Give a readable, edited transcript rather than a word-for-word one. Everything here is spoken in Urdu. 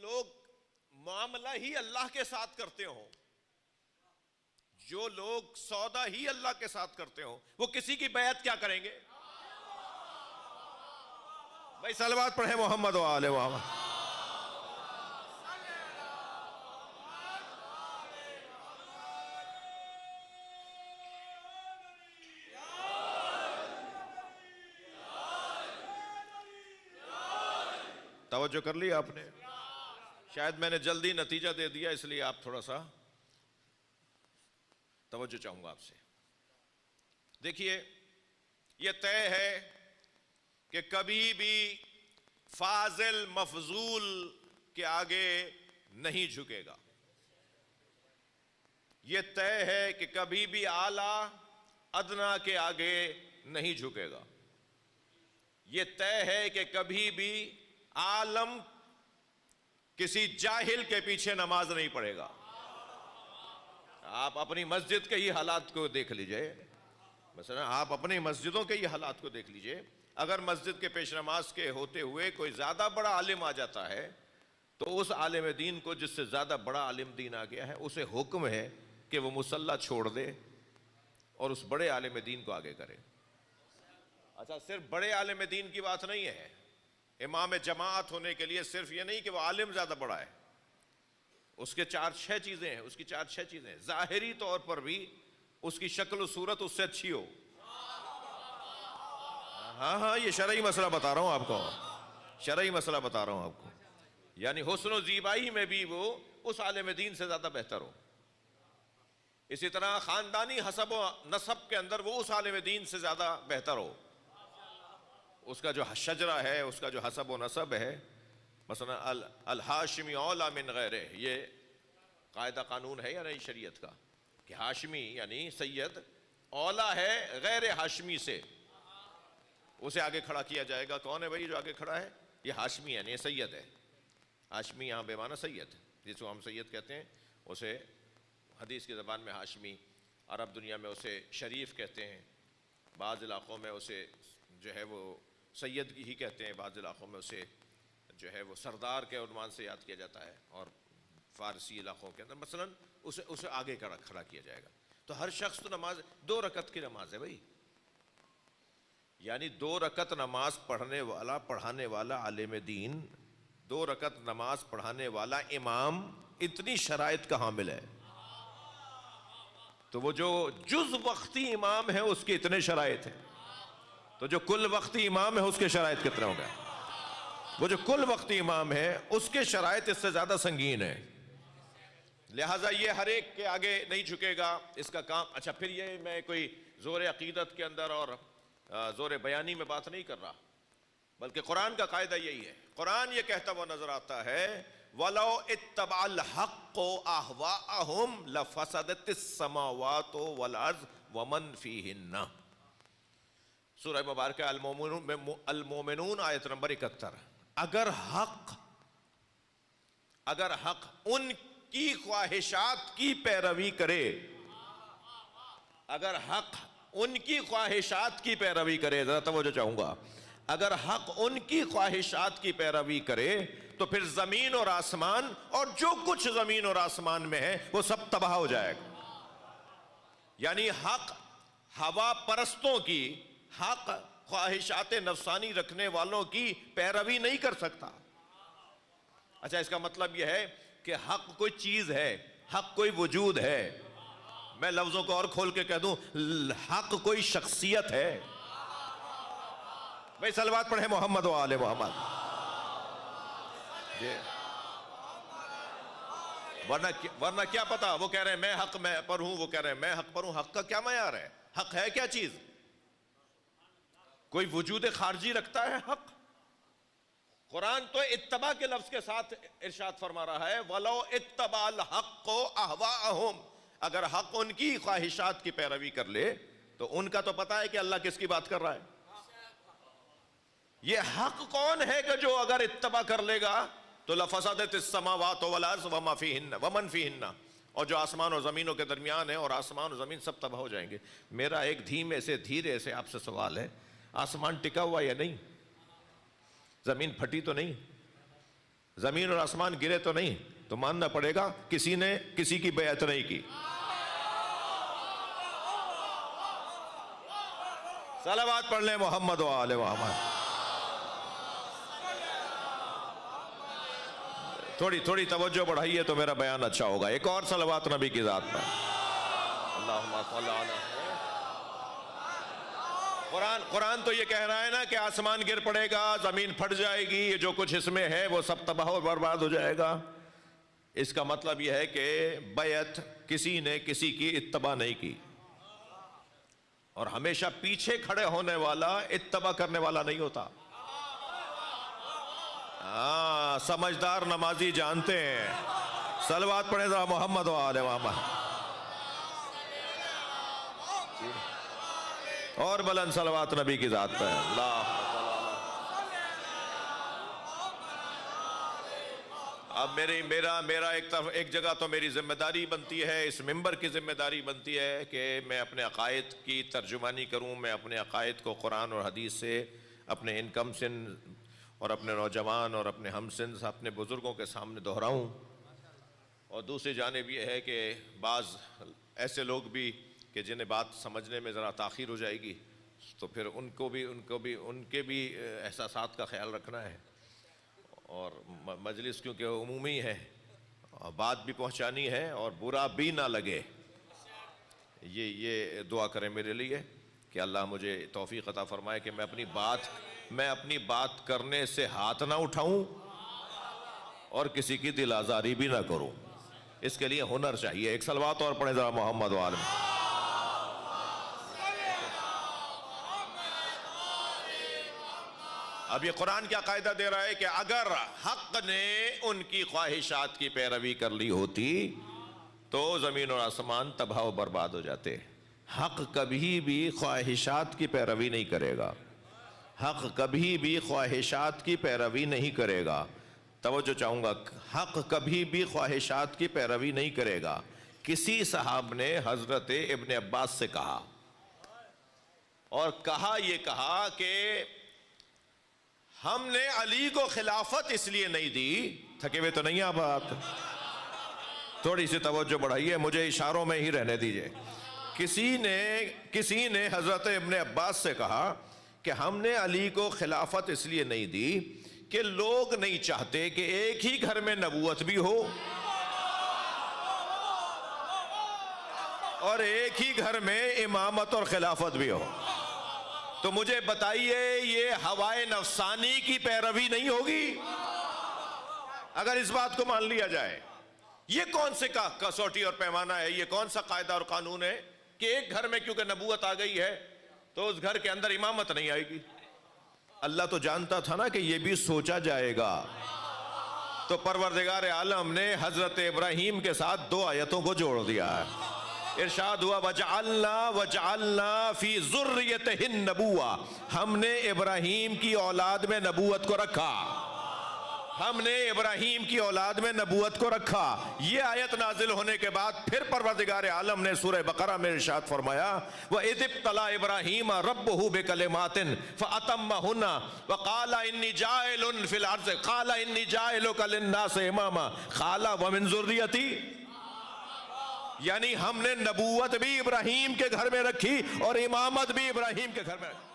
لوگ معاملہ ہی اللہ کے ساتھ کرتے ہوں، جو لوگ سودا ہی اللہ کے ساتھ کرتے ہوں، وہ کسی کی بیعت کیا کریں گے؟ بھائی صلوات پڑھیں محمد و آلہ محمد۔ توجہ کر لی آپ نے؟ شاید میں نے جلدی نتیجہ دے دیا، اس لیے آپ تھوڑا سا توجہ چاہوں گا آپ سے۔ دیکھیے، یہ طے ہے کہ کبھی بھی فاضل مفضول کے آگے نہیں جھکے گا۔ یہ طے ہے کہ کبھی بھی اعلیٰ ادنا کے آگے نہیں جھکے گا۔ یہ طے ہے کہ کبھی بھی عالم کسی جاہل کے پیچھے نماز نہیں پڑھے گا۔ آپ اپنی مسجد کے ہی حالات کو دیکھ لیجئے، مثلا آپ اپنی مسجدوں کے ہی حالات کو دیکھ لیجئے۔ اگر مسجد کے پیش نماز کے ہوتے ہوئے کوئی زیادہ بڑا عالم آ جاتا ہے تو اس عالم دین کو، جس سے زیادہ بڑا عالم دین آ گیا ہے، اسے حکم ہے کہ وہ مصلی چھوڑ دے اور اس بڑے عالم دین کو آگے کرے۔ اچھا، صرف بڑے عالم دین کی بات نہیں ہے، امام جماعت ہونے کے لیے صرف یہ نہیں کہ وہ عالم زیادہ بڑا ہے، اس کے 4-6 چیزیں ہیں، اس کی 4-6 چیزیں ہیں۔ ظاہری طور پر بھی اس کی شکل و صورت اس سے اچھی ہو۔ ہاں، یہ شرعی مسئلہ بتا رہا ہوں آپ کو، شرعی مسئلہ بتا رہا ہوں آپ کو، یعنی حسن و زیبائی میں بھی وہ اس عالم دین سے زیادہ بہتر ہو۔ اسی طرح خاندانی حسب و نسب کے اندر وہ اس عالم دین سے زیادہ بہتر ہو۔ اس کا جو شجرہ ہے، اس کا جو حسب و نسب ہے، مثلا الہاشمی اولا من غیرہ، یہ قاعدہ قانون ہے یا نہیں شریعت کا، کہ ہاشمی یعنی سید اولا ہے غیر ہاشمی سے، اسے آگے کھڑا کیا جائے گا۔ کون ہے بھائی جو آگے کھڑا ہے؟ یہ ہاشمی یعنی یہ سید ہے۔ ہاشمی یہاں بے معنی سید، جس کو ہم سید کہتے ہیں اسے حدیث کی زبان میں ہاشمی، عرب دنیا میں اسے شریف کہتے ہیں، بعض علاقوں میں اسے جو ہے وہ سید ہی کہتے ہیں، بعض علاقوں میں اسے جو ہے وہ سردار کے عنوان سے یاد کیا جاتا ہے، اور فارسی علاقوں کے اندر مثلا اسے آگے کھڑا کیا جائے گا۔ تو ہر شخص تو نماز 2 رکعت کی نماز ہے بھائی، یعنی 2 رکعت نماز پڑھانے والا عالم دین، 2 رکعت نماز پڑھانے والا امام، اتنی شرائط کا حامل ہے۔ تو وہ جو جز وقتی امام ہے اس کی اتنے شرائط ہیں، تو جو کل وقتی امام ہے اس کے شرائط کتنے ہو گئے؟ وہ جو کل وقتی امام ہے اس کے شرائط اس سے زیادہ سنگین ہے، لہٰذا یہ ہر ایک کے آگے نہیں جھکے گا، اس کا کام۔ اچھا، پھر یہ میں کوئی زور عقیدت کے اندر اور زور بیانی میں بات نہیں کر رہا، بلکہ قرآن کا قاعدہ یہی ہے۔ قرآن یہ کہتا ہوا نظر آتا ہے وَلَوْ اتَّبَعَ الْحَقُّ أَهْوَاءَهُمْ لَفَسَدَتِ السَّمَاوَاتُ وَالْأَرْضُ وَمَنْ فِيهِنَّ، سورہ مبارکہ المومنون آیت نمبر 71۔ اگر حق ان کی خواہشات کی پیروی کرے، اگر حق ان کی خواہشات کی پیروی کرے، ذرا توجہ چاہوں گا، اگر حق ان کی خواہشات کی پیروی کرے تو پھر زمین اور آسمان اور جو کچھ زمین اور آسمان میں ہے وہ سب تباہ ہو جائے گا۔ یعنی حق ہوا پرستوں کی، حق خواہشات نفسانی رکھنے والوں کی پیروی نہیں کر سکتا۔ اچھا، اس کا مطلب یہ ہے کہ حق کوئی چیز ہے، حق کوئی وجود ہے۔ میں لفظوں کو اور کھول کے کہہ دوں، حق کوئی شخصیت ہے۔ بھائی صلوات پڑھیں محمد و آل محمد۔ ورنہ کیا پتا، وہ کہہ رہے ہیں میں حق میں پر ہوں، وہ کہہ رہے ہیں میں حق پر ہوں۔ حق کا کیا معیار ہے؟ حق ہے کیا چیز؟ کوئی وجود خارجی رکھتا ہے حق؟ قرآن تو اتباع کے لفظ کے ساتھ ارشاد فرما رہا ہے وَلَوْ اتَّبَعَ الْحَقُّ أَهْوَاءَهُمْ، اگر حق ان کی خواہشات کی پیروی کر لے تو ان کا تو پتا ہے کہ اللہ کس کی بات کر رہا ہے۔ یہ حق کون ہے کہ جو اگر اتباع کر لے گا تو لَفَسَدَتِ السَّمَاوَاتُ وَالْأَرْضُ وَمَنْ فِيهِنَّ، اور جو آسمان اور زمینوں کے درمیان ہے، اور آسمان اور زمین سب تباہ ہو جائیں گے۔ میرا ایک دھیرے سے آپ سے سوال ہے، آسمان ٹکا ہوا یا نہیں؟ زمین پھٹی تو نہیں؟ زمین اور آسمان گرے تو نہیں، تو ماننا پڑے گا کسی نے کسی کی بیعت نہیں کی۔ صلوات پڑھ لیں محمد و آل محمد۔ تھوڑی توجہ بڑھائیے تو میرا بیان اچھا ہوگا۔ ایک اور صلوات نبی کی ذات پر۔ اللہم صلی علی۔ قرآن تو یہ کہہ رہا ہے نا کہ آسمان گر پڑے گا، زمین پھٹ جائے گی، یہ جو کچھ اس میں ہے وہ سب تباہ و برباد ہو جائے گا۔ اس کا مطلب یہ ہے کہ بیعت کسی نے کسی کی اتباع نہیں کی، اور ہمیشہ پیچھے کھڑے ہونے والا اتباع کرنے والا نہیں ہوتا۔ سمجھدار نمازی جانتے ہیں۔ صلوات پڑھیں ذرا محمد و آل محمد۔ اور بلند صلوات نبی کی ذات پہ۔ اب میرا ایک جگہ تو میری ذمہ داری بنتی ہے، اس ممبر کی ذمہ داری بنتی ہے کہ میں اپنے عقائد کی ترجمانی کروں، میں اپنے عقائد کو قرآن اور حدیث سے اپنے ان کم سن اور اپنے نوجوان اور اپنے ہم سن اپنے بزرگوں کے سامنے دہراؤں۔ اور دوسری جانب یہ ہے کہ بعض ایسے لوگ بھی کہ جنہیں بات سمجھنے میں ذرا تاخیر ہو جائے گی، تو پھر ان کے بھی احساسات کا خیال رکھنا ہے، اور مجلس کیونکہ عمومی ہے، بات بھی پہنچانی ہے اور برا بھی نہ لگے۔ یہ دعا کریں میرے لیے کہ اللہ مجھے توفیق عطا فرمائے کہ میں اپنی بات کرنے سے ہاتھ نہ اٹھاؤں اور کسی کی دل آزاری بھی نہ کروں۔ اس کے لیے ہنر چاہیے۔ ایک صلوات اور پڑھیں ذرا محمد و آل محمد۔ اب یہ قرآن کیا قاعدہ دے رہا ہے کہ اگر حق نے ان کی خواہشات کی پیروی کر لی ہوتی تو زمین اور آسمان تباہ و برباد ہو جاتے۔ حق کبھی بھی خواہشات کی پیروی نہیں کرے گا۔ حق کبھی بھی خواہشات کی پیروی نہیں کرے گا۔ توجہ چاہوں گا، حق کبھی بھی خواہشات کی پیروی نہیں کرے گا۔ کسی صحاب نے حضرت ابن عباس سے کہا، اور یہ کہا کہ ہم نے علی کو خلافت اس لیے نہیں دی، تھکے ہوئے تو نہیں آپ تھوڑی سی توجہ بڑھائیے، مجھے اشاروں میں ہی رہنے دیجئے۔ کسی نے حضرت ابن عباس سے کہا کہ ہم نے علی کو خلافت اس لیے نہیں دی کہ لوگ نہیں چاہتے کہ ایک ہی گھر میں نبوت بھی ہو اور ایک ہی گھر میں امامت اور خلافت بھی ہو۔ تو مجھے بتائیے یہ ہوائے نفسانی کی پیروی نہیں ہوگی اگر اس بات کو مان لیا جائے؟ یہ کون سے کسوٹی اور پیمانہ ہے، یہ کون سا قاعدہ اور قانون ہے کہ ایک گھر میں کیونکہ نبوت آ گئی ہے تو اس گھر کے اندر امامت نہیں آئے گی؟ اللہ تو جانتا تھا نا کہ یہ بھی سوچا جائے گا، تو پروردگار عالم نے حضرت ابراہیم کے ساتھ 2 آیتوں کو جوڑ دیا ہے۔ ارشاد ہوا وَجَعَلْنَا فِي ذُرِّيَّتِهِ النَّبُوَّةَ، ہم نے ابراہیم کی اولاد میں نبوت کو رکھا، ہم نے ابراہیم کی اولاد میں نبوت کو رکھا۔ یہ آیت نازل ہونے کے بعد پھر پروردگار عالم نے سورہ بقرہ میں ارشاد فرمایا وَإِذِ ابْتَلَىٰ إِبْرَاهِيمَ رَبُّهُ بِكَلِمَاتٍ فَأَتَمَّهُنَّ وَقَالَ إِنِّي جَاعِلٌ فِي الْأَرْضِ قَالَ إِنِّي جَاعِلُكَ لِلنَّاسِ إِمَامًا قَالَ وَمِن ذُرِّيَّتِي، یعنی ہم نے نبوت بھی ابراہیم کے گھر میں رکھی اور امامت بھی ابراہیم کے گھر میں رکھی۔